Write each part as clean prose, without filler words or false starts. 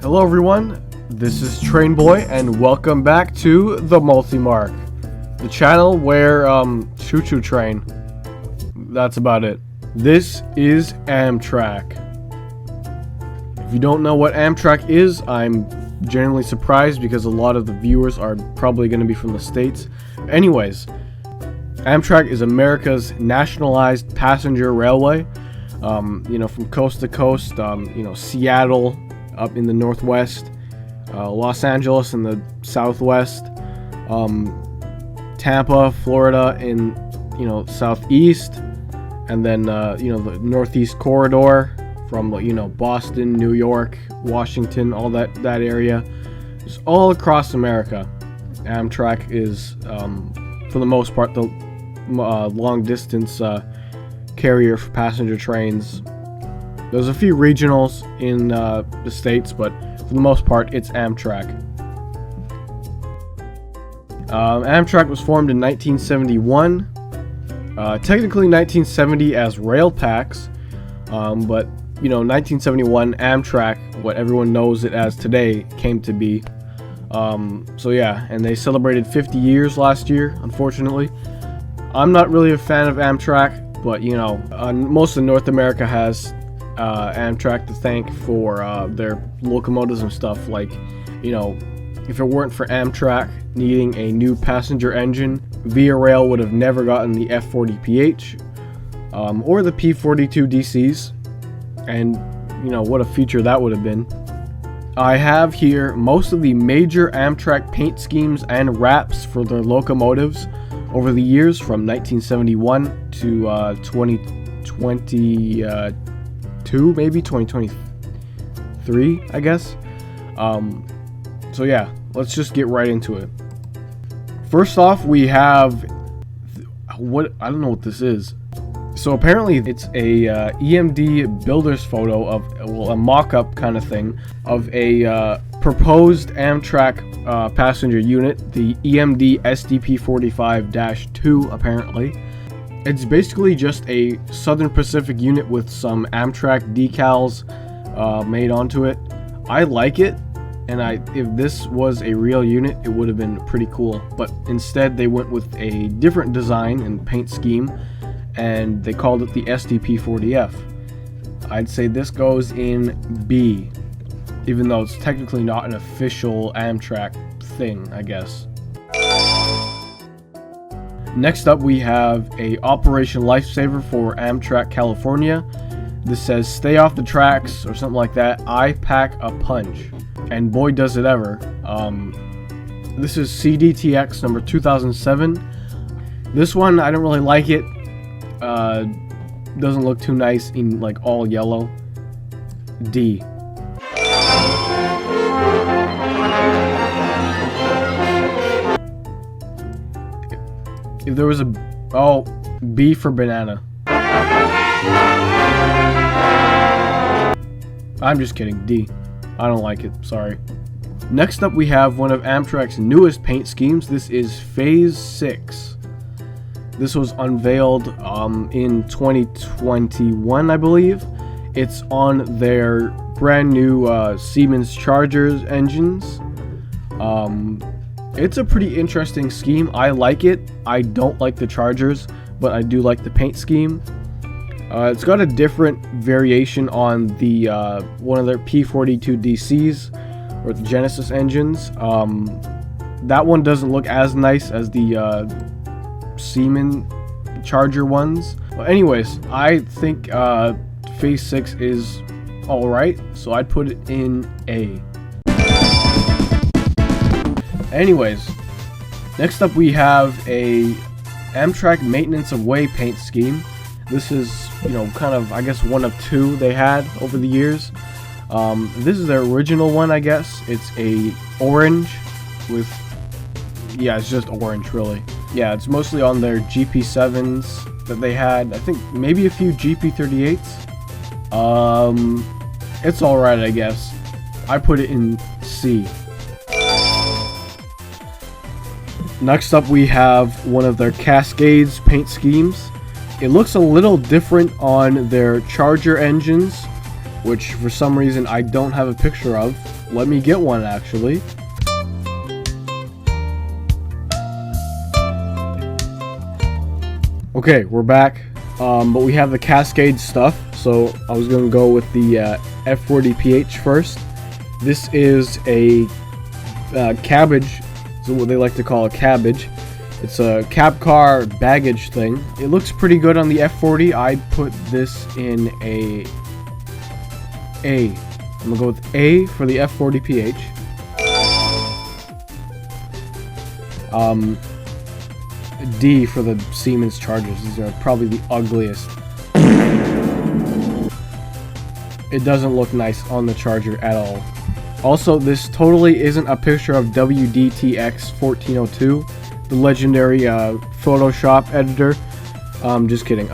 Hello everyone, this is Train Boy and welcome back to the Multi-Mark, the channel where choo-choo train. That's about it. This is Amtrak. If you don't know what Amtrak is, I'm genuinely surprised because a lot of the viewers are probably going to be from the States. Anyways, Amtrak is America's nationalized passenger railway. From coast to coast, Seattle up in the northwest, Los Angeles in the southwest, Tampa, Florida in, southeast, and then, the northeast corridor from, Boston, New York, Washington, all that area. Just all across America. Amtrak is, for the most part, the long distance carrier for passenger trains. There's a few regionals in the States, but for the most part, it's Amtrak. Amtrak was formed in 1971. Technically 1970 as Rail Pax, but 1971 Amtrak, what everyone knows it as today, came to be. And they celebrated 50 years last year, unfortunately. I'm not really a fan of Amtrak, but most of North America has Amtrak to thank for their locomotives and stuff. Like, if it weren't for Amtrak needing a new passenger engine, Via Rail would have never gotten the F40PH or the P42 DCs, and what a feature that would have been. I have here most of the major Amtrak paint schemes and wraps for their locomotives over the years from 1971 to 2022, maybe 2023, I guess. Let's just get right into it. First off, we have I don't know what this is. So apparently it's a EMD builder's photo of, a mock-up kind of thing of a proposed Amtrak passenger unit, the EMD SDP45-2 apparently. It's basically just a Southern Pacific unit with some Amtrak decals made onto it. I like it, and if this was a real unit, it would have been pretty cool. But instead, they went with a different design and paint scheme, and they called it the SDP40F. I'd say this goes in B, even though it's technically not an official Amtrak thing, I guess. Next up, we have a Operation Lifesaver for Amtrak California. This says, "Stay off the tracks," or something like that. "I pack a punch." And boy does it ever. This is CDTX number 2007. This one, I don't really like it. Doesn't look too nice in like all yellow. D. If there was B for banana. I'm just kidding, D. I don't like it, sorry. Next up, we have one of Amtrak's newest paint schemes. This is Phase 6. This was unveiled in 2021, I believe. It's on their brand new Siemens Chargers engines. It's a pretty interesting scheme. I like it. I don't like the Chargers, but I do like the paint scheme. It's got a different variation on the one of their P42 DCs, or the Genesis engines. That one doesn't look as nice as the Siemens Charger ones. Well, anyways, I think Phase 6 is alright, so I'd put it in A. Anyways, next up we have a Amtrak Maintenance of Way paint scheme. This is, kind of, I guess, one of two they had over the years. This is their original one, I guess. It's a orange with, it's just orange, really. Yeah, it's mostly on their GP7s that they had. I think maybe a few GP38s. It's alright, I guess. I put it in C. Next up, we have one of their Cascades paint schemes. It looks a little different on their Charger engines, which for some reason I don't have a picture of. let me get one actually. Okay, we're back, but we have the Cascade stuff, so I was going to go with the F40PH first. This is a cabbage, so what they like to call a cabbage. It's a cab car baggage thing. It looks pretty good on the F40. I put this in a A. I'm gonna go with A for the F40PH. D for the Siemens Chargers. These are probably the ugliest. It doesn't look nice on the Charger at all. Also, this totally isn't a picture of WDTX 1402, the legendary Photoshop editor. Just kidding.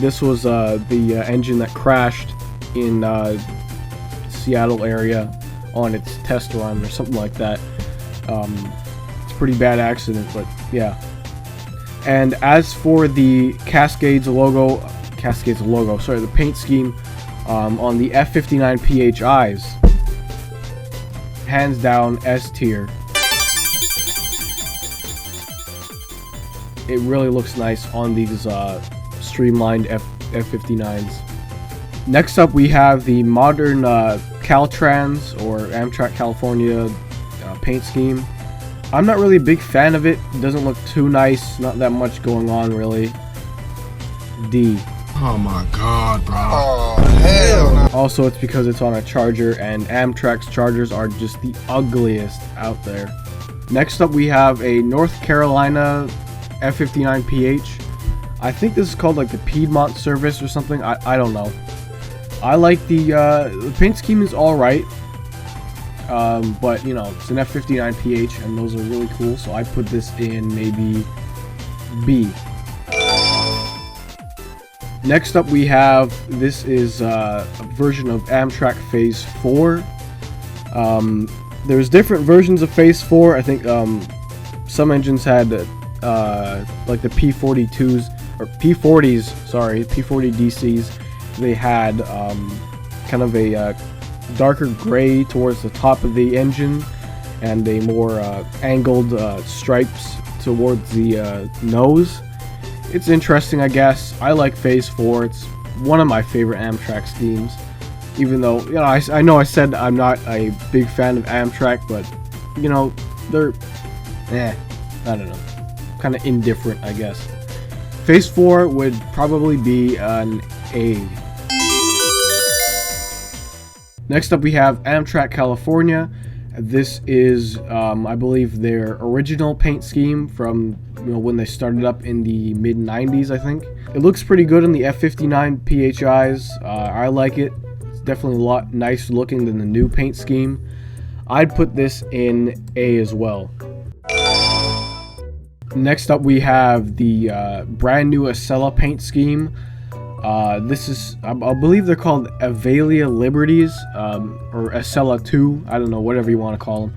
This was the engine that crashed in Seattle area on its test run or something like that. It's a pretty bad accident, but yeah. And as for the Cascades logo, sorry, the paint scheme on the F59 PHIs, hands down S tier. It really looks nice on these streamlined F59s. Next up, we have the modern Caltrans or Amtrak California paint scheme. I'm not really a big fan of it. It doesn't look too nice. Not that much going on, really. D. Oh my god, bro. Oh, hell no. Also, it's because it's on a Charger, and Amtrak's Chargers are just the ugliest out there. Next up, we have a North Carolina F59PH. I think this is called like the Piedmont service or something. I don't know. I like the paint scheme is alright. But you know, it's an F59PH and those are really cool, so I put this in maybe B. Next up we have, this is a version of Amtrak Phase 4. There's different versions of Phase 4. I think some engines had like the P42s or P40s, sorry, P40 DCs. They had kind of a darker gray towards the top of the engine and a more angled stripes towards the nose. It's interesting, I guess. I like Phase 4. It's one of my favorite Amtrak schemes. Even though, you know, I know I said I'm not a big fan of Amtrak, but, you know, they're, I don't know. Kind of indifferent, I guess. Phase 4 would probably be an A. Next up we have Amtrak California. This is, I believe, their original paint scheme from, you know, when they started up in the mid-90s, I think. It looks pretty good on the F59 PHIs. I like it. It's definitely a lot nicer looking than the new paint scheme. I'd put this in A as well. Next up we have the brand new Acela paint scheme. This is, I believe they're called Acela Liberties, or Acela 2, I don't know, whatever you want to call them.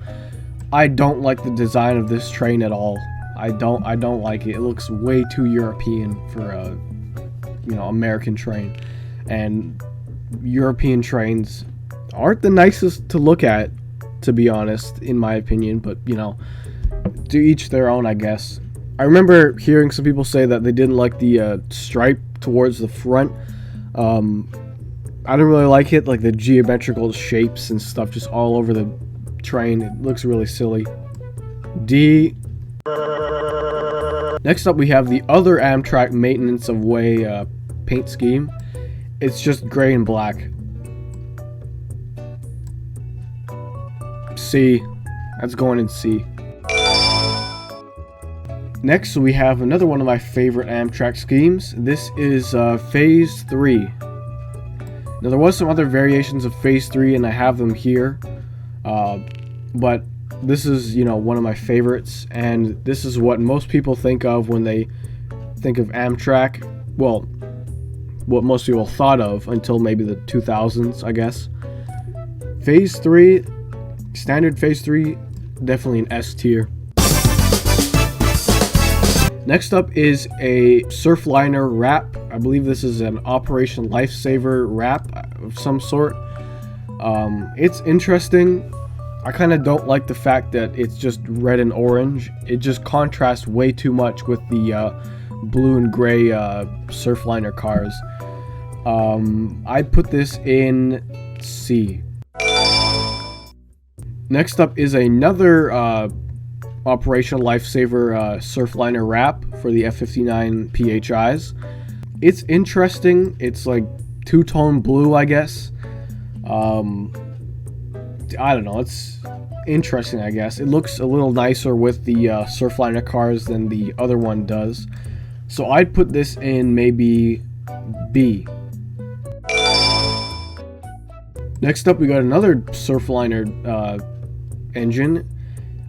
I don't like the design of this train at all. I don't like it. It looks way too European for a, you know, American train. And European trains aren't the nicest to look at, to be honest, in my opinion, but, you know, to each their own, I guess. I remember hearing some people say that they didn't like the stripe towards the front. I didn't really like it, like the geometrical shapes and stuff just all over the train. It looks really silly. D. Next up we have the other Amtrak Maintenance of Way paint scheme. It's just gray and black. C. That's going in C. Next, we have another one of my favorite Amtrak schemes. This is Phase 3. Now, there was some other variations of Phase 3, and I have them here. But this is, you know, one of my favorites, and this is what most people think of when they think of Amtrak. Well, what most people thought of until maybe the 2000s, I guess. Phase 3, standard Phase 3, definitely an S tier. Next up is a Surfliner Wrap. I believe this is an Operation Lifesaver wrap of some sort. It's interesting. I kind of don't like the fact that it's just red and orange. It just contrasts way too much with the blue and gray Surfliner cars. I'd put this in C. Next up is another operational lifesaver Surfliner Wrap for the F59 PHIs. It's interesting. It's like two-tone blue, I guess. I don't know. It's interesting, I guess. It looks a little nicer with the Surfliner cars than the other one does. So I'd put this in maybe B. Next up, we got another Surfliner engine.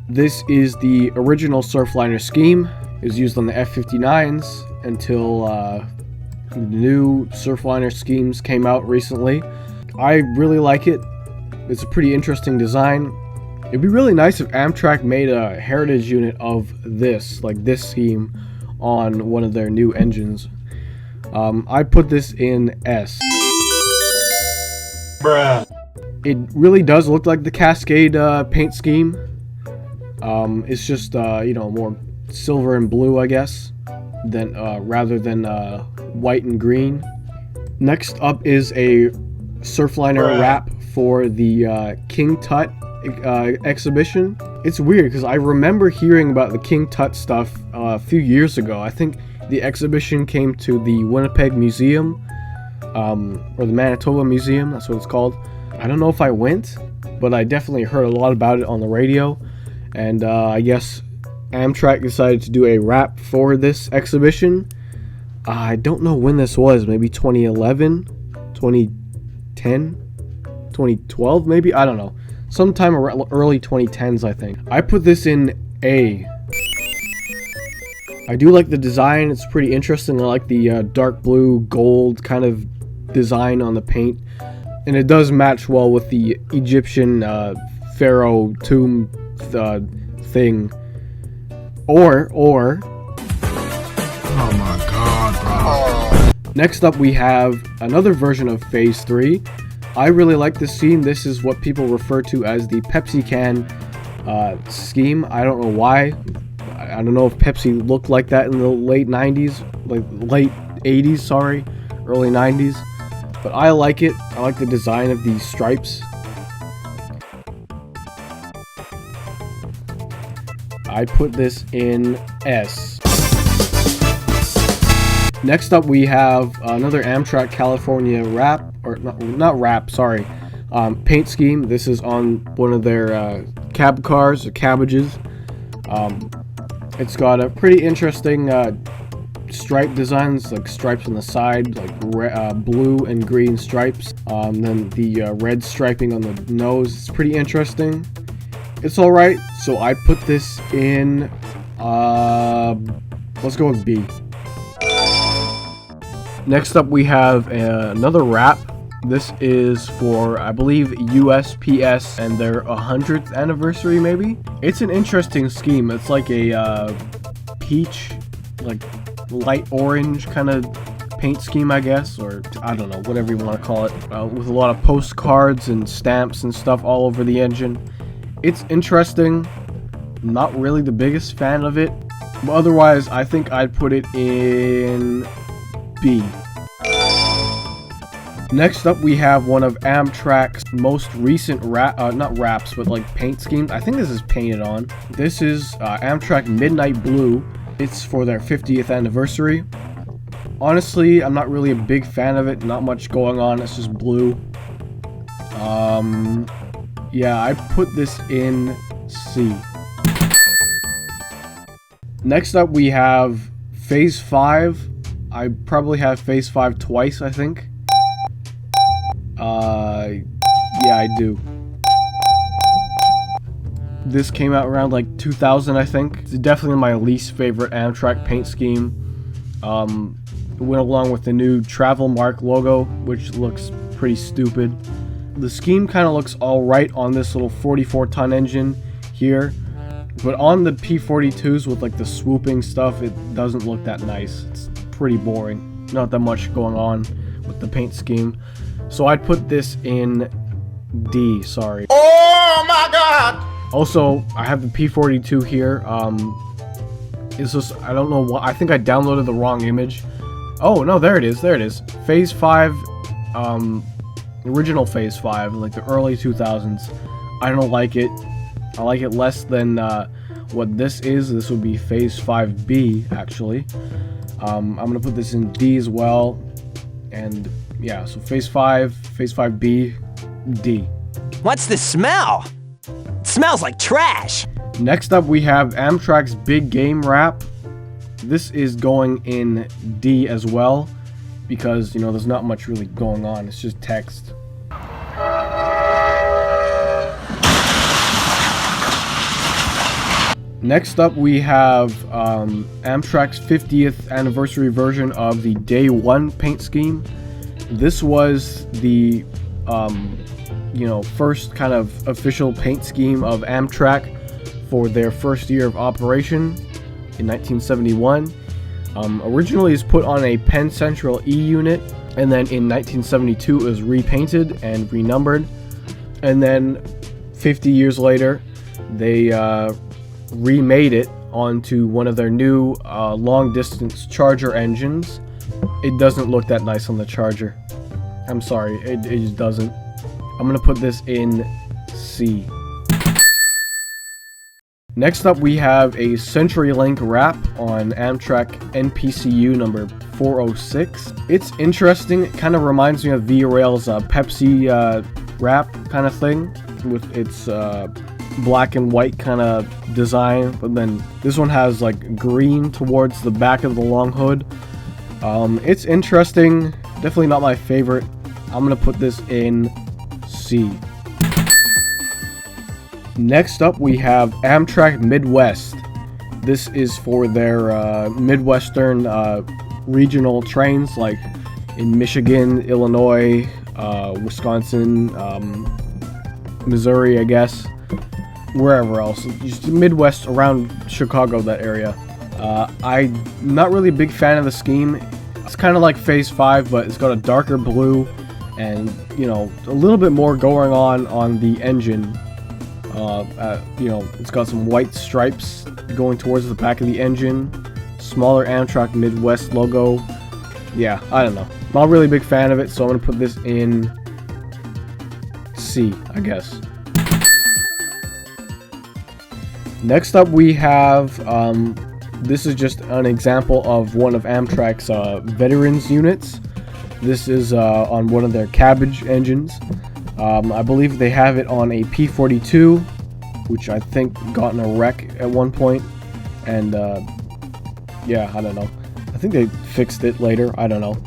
This is the original Surfliner scheme. It was used on the F59s until the new Surfliner schemes came out recently. I really like it. It's a pretty interesting design. It'd be really nice if Amtrak made a heritage unit of this, like this scheme, on one of their new engines. I'd put this in S. Bruh. It really does look like the Cascade paint scheme. It's just more silver and blue, I guess, than rather than white and green. Next up is a Surfliner Wrap for the King Tut exhibition. It's weird because I remember hearing about the King Tut stuff a few years ago. I think the exhibition came to the Winnipeg Museum, or the Manitoba Museum, that's what it's called. I don't know if I went, but I definitely heard a lot about it on the radio, and I guess Amtrak decided to do a wrap for this exhibition. I don't know when this was, maybe 2011, 2010, 2012 maybe? I don't know. Sometime early 2010s, I think. I put this in A. I do like the design. It's pretty interesting. I like the dark blue gold kind of design on the paint. And it does match well with the Egyptian pharaoh tomb thing. Or Oh my god, bro. Next up we have another version of Phase 3. I really like this scheme. This is what people refer to as the Pepsi can scheme. I don't know why. I don't know if Pepsi looked like that in the late 90s, like late 80s, sorry, early 90s. But I like it. I like the design of these stripes. I put this in S. Next up we have another Amtrak California wrap, or not wrap, sorry, paint scheme. This is on one of their cab cars, or cabbages. It's got a pretty interesting stripe designs, like stripes on the side, like blue and green stripes. Then the red striping on the nose. It's pretty interesting. It's alright, so I put this in, let's go with B. Next up we have another wrap. This is for, I believe, USPS and their 100th anniversary, maybe? It's an interesting scheme. It's like a peach, like light orange kind of paint scheme, I guess, or I don't know, whatever you want to call it, with a lot of postcards and stamps and stuff all over the engine. It's interesting. Not really the biggest fan of it, but otherwise I think I'd put it in B. Next up we have one of Amtrak's most recent not wraps, but like paint schemes. I think this is painted on. This is Amtrak Midnight Blue. It's for their 50th anniversary. Honestly, I'm not really a big fan of it. Not much going on. It's just blue. Yeah, I put this in C. Next up we have Phase 5. I probably have Phase 5 twice, I think. Yeah, I do. This came out around like 2000, I think. It's definitely my least favorite Amtrak paint scheme. It went along with the new Travel Mark logo, which looks pretty stupid. The scheme kind of looks alright on this little 44-ton engine here, but on the P42s with like the swooping stuff, it doesn't look that nice. It's pretty boring. Not that much going on with the paint scheme. So I'd put this in D, sorry. Oh my god! Also, I have the P42 here. It's just, I don't know what, I think I downloaded the wrong image. Oh, no, there it is, Phase 5, original Phase 5, like the early 2000s. I don't like it. I like it less than, what this is. This would be Phase 5B, actually. I'm gonna put this in D as well. And, yeah, so Phase 5, Phase 5B, D. What's the smell? It smells like trash. Next up, we have Amtrak's Big Game Wrap. This is going in D as well, because, you know, there's not much really going on. It's just text. Next up, we have Amtrak's 50th anniversary version of the Day 1 paint scheme. This was the, you know, first kind of official paint scheme of Amtrak for their first year of operation in 1971. Originally, it was put on a Penn Central E unit, and then in 1972, it was repainted and renumbered. And then 50 years later, they remade it onto one of their new long-distance Charger engines. It doesn't look that nice on the Charger. I'm sorry, it just doesn't. I'm gonna put this in C. Next up, we have a CenturyLink wrap on Amtrak NPCU number 406. It's interesting. It kind of reminds me of Via Rail's Pepsi wrap kind of thing, with its black and white kind of design, but then this one has like green towards the back of the long hood. It's interesting. Definitely not my favorite. I'm gonna put this in C. Next up, we have Amtrak Midwest. This is for their Midwestern regional trains, like in Michigan, Illinois, Wisconsin, Missouri, I guess, wherever else. Just Midwest around Chicago, that area. I'm not really a big fan of the scheme. It's kind of like Phase 5, but it's got a darker blue and, you know, a little bit more going on the engine. You know, it's got some white stripes going towards the back of the engine, smaller Amtrak Midwest logo. Yeah, I don't know. Not really a big fan of it, so I'm gonna put this in C, I guess. Next up, we have this is just an example of one of Amtrak's veterans units. This is on one of their cabbage engines. I believe they have it on a P42, which I think got in a wreck at one point. And yeah, I don't know. I think they fixed it later. I don't know.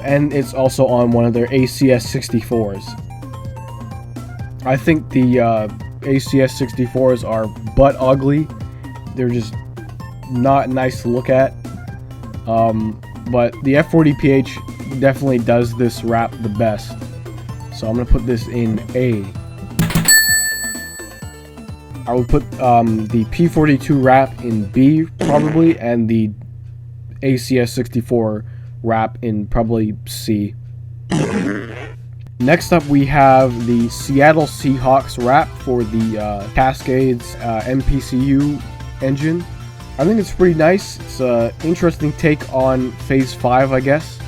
And it's also on one of their ACS 64s. I think the ACS 64s are butt ugly. They're just not nice to look at. But the F40PH definitely does this wrap the best. So I'm going to put this in A. I will put the P42 wrap in B, probably, and the ACS 64 wrap in probably C. Next up, we have the Seattle Seahawks wrap for the Cascades MPCU engine. I think it's pretty nice. It's an interesting take on Phase 5, I guess.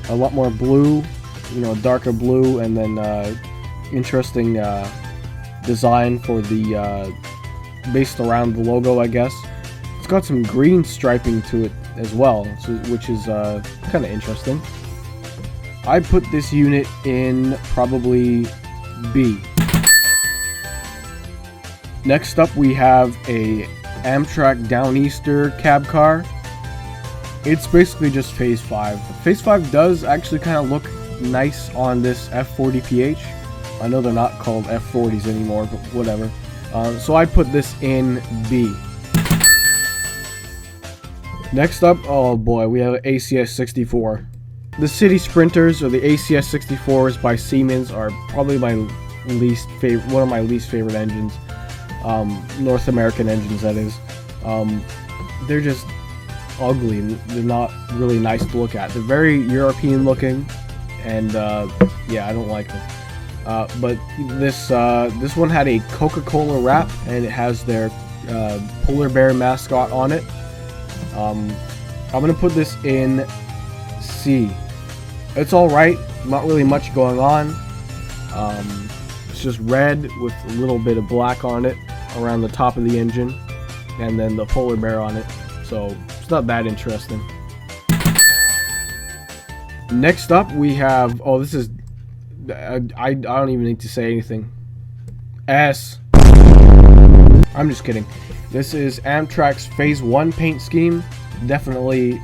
A lot more blue, you know, darker blue, and then interesting design for the based around the logo, I guess. It's got some green striping to it as well, which is kind of interesting. I put this unit in probably B. Next up, we have a Amtrak Downeaster cab car. It's basically just Phase 5. Phase 5 does actually kind of look nice on this F40PH. I know they're not called F40s anymore, but whatever. So I put this in B. Next up, oh boy, we have ACS 64. The City Sprinters, or the ACS 64s by Siemens, are probably my least favorite, one of my least favorite engines. North American engines, that is. They're just ugly. They're not really nice to look at. They're very European looking, and yeah, I don't like them. But this one had a Coca-Cola wrap, and it has their polar bear mascot on it. I'm gonna put this in C. It's alright, not really much going on. It's just red with a little bit of black on it around the top of the engine, and then the polar bear on it, so it's not that interesting. Next up we have, oh, this is, I don't even need to say anything. S. I'm just kidding. This is Amtrak's Phase 1 paint scheme. Definitely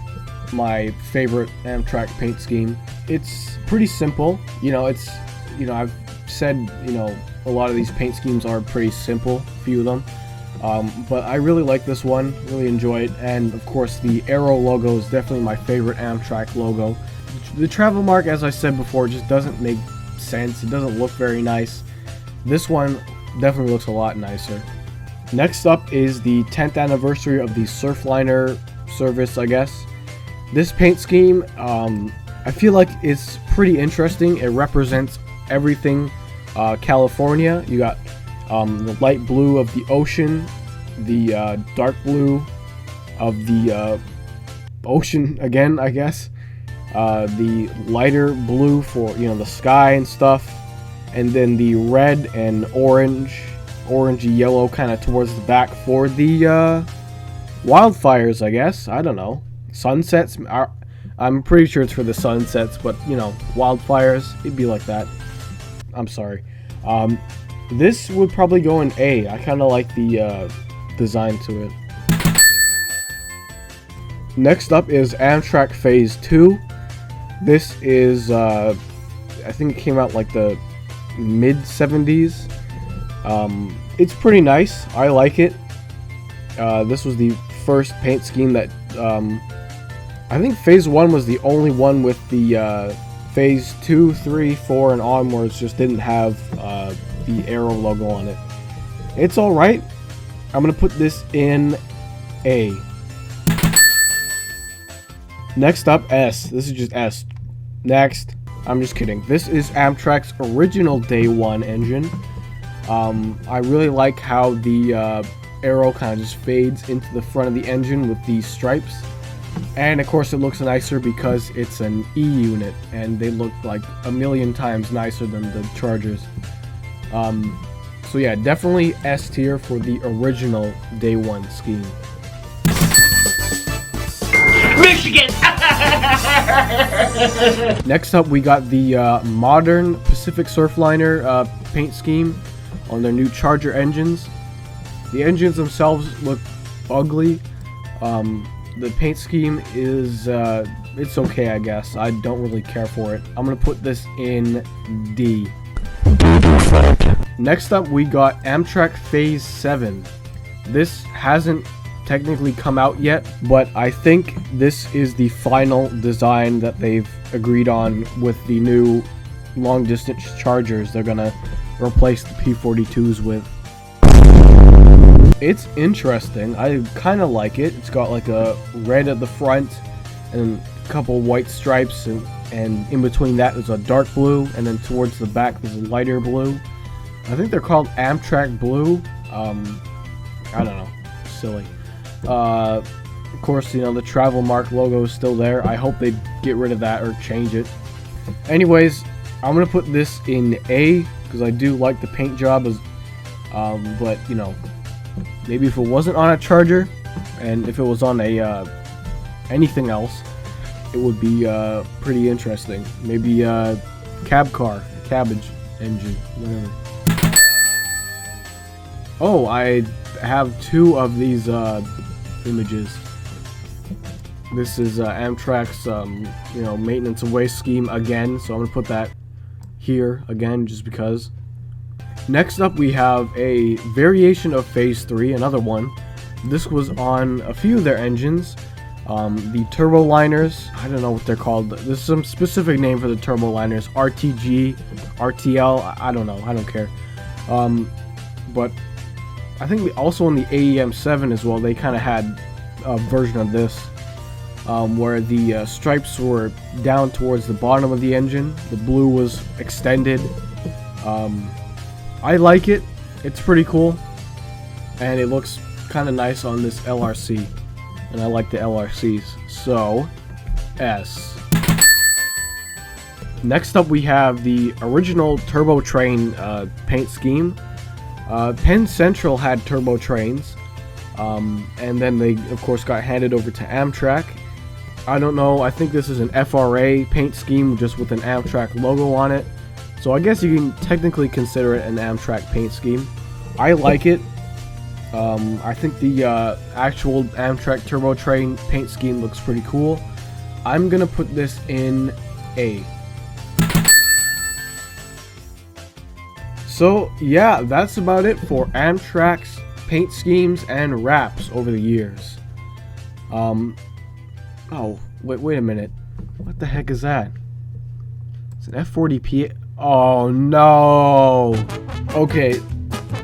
my favorite Amtrak paint scheme. It's pretty simple. I've said, a lot of these paint schemes are pretty simple, a few of them. But I really like this one, really enjoy it. And of course the arrow logo is definitely my favorite Amtrak logo. The travel mark, as I said before, just doesn't make sense. It doesn't look very nice. This one definitely looks a lot nicer. Next up is the 10th anniversary of the Surfliner service, I guess. This paint scheme, I feel like it's pretty interesting. It represents everything California. You got the light blue of the ocean, the dark blue of the ocean again, I guess. The lighter blue for, the sky and stuff. And then the red and orangey yellow kind of towards the back for the wildfires, I guess. I don't know. Sunsets. I'm pretty sure it's for the sunsets, but, wildfires, it'd be like that. I'm sorry. This would probably go in A. I kind of like the design to it. Next up is Amtrak Phase 2. This is, I think it came out like the mid-70s. It's pretty nice. I like it. This was the first paint scheme that, I think Phase 1 was the only one with the Phase 2, 3, 4, and onwards just didn't have the arrow logo on it. It's alright. I'm going to put this in A. Next up, S. This is just S. Next. I'm just kidding. This is Amtrak's original Day 1 engine. I really like how the arrow kind of just fades into the front of the engine with these stripes. And of course it looks nicer because it's an E unit, and they look like a million times nicer than the Chargers. So yeah, definitely S tier for the original Day 1 scheme. Michigan! Next up we got the modern Pacific Surfliner paint scheme on their new Charger engines. The engines themselves look ugly. The paint scheme is, it's okay, I guess. I don't really care for it. I'm gonna put this in D. Next up, we got Amtrak Phase 7. This hasn't technically come out yet, but I think this is the final design that they've agreed on with the new long-distance Chargers they're gonna replace the P-42s with. It's interesting. I kind of like it. It's got like a red at the front and a couple white stripes, and in between that there's a dark blue, and then towards the back there's a lighter blue. I think they're called Amtrak Blue. I don't know. Silly. Of course, the travel mark logo is still there. I hope they get rid of that or change it. Anyways, I'm gonna put this in A because I do like the paint job. But maybe if it wasn't on a Charger, and if it was on a anything else, it would be pretty interesting. Maybe a cab car, a cabbage engine, whatever. Oh, I have two of these images. This is Amtrak's maintenance and waste scheme again, so I'm gonna put that here again just because. Next up we have a variation of Phase 3, another one. This was on a few of their engines. The turbo liners, I don't know what they're called. There's some specific name for the turbo liners. RTG, RTL, I don't know, I don't care. But I think also in the AEM7 as well, they kind of had a version of this, where the stripes were down towards the bottom of the engine. The blue was extended. I like it. It's pretty cool, and it looks kind of nice on this LRC, and I like the LRCs. So, S. Next up, we have the original Turbo Train paint scheme. Penn Central had Turbo Trains, and then they, of course, got handed over to Amtrak. I don't know, I think this is an FRA paint scheme just with an Amtrak logo on it. So I guess you can technically consider it an Amtrak paint scheme. I like it. I think the actual Amtrak Turbo Train paint scheme looks pretty cool. I'm gonna put this in A. So yeah, that's about it for Amtrak's paint schemes and wraps over the years. Oh, wait a minute. What the heck is that? It's an F40P. Oh no. Okay,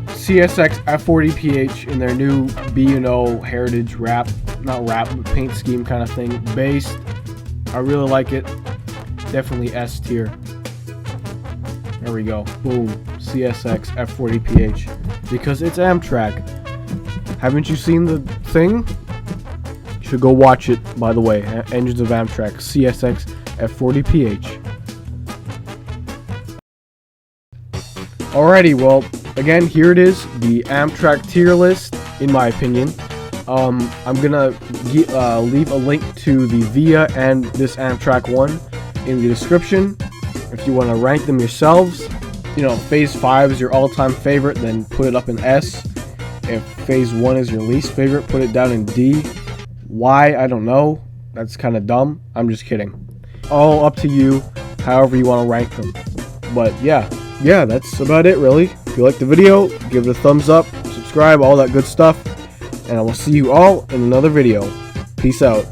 CSX F40PH in their new B&O Heritage wrap, not wrap, but paint scheme kind of thing. Based. I really like it. Definitely S tier. There we go. Boom. CSX F40PH. Because it's Amtrak. Haven't you seen the thing? You should go watch it, by the way. Engines of Amtrak. CSX F40PH. Alrighty, well, again, here it is. The Amtrak tier list, in my opinion. I'm gonna leave a link to the VIA and this Amtrak one in the description. If you want to rank them yourselves, you know, Phase 5 is your all-time favorite, then put it up in S. If Phase 1 is your least favorite, put it down in D. Why? I don't know. That's kind of dumb. I'm just kidding. All up to you, however you want to rank them. But yeah, that's about it, really. If you liked the video, give it a thumbs up, subscribe, all that good stuff. And I will see you all in another video. Peace out.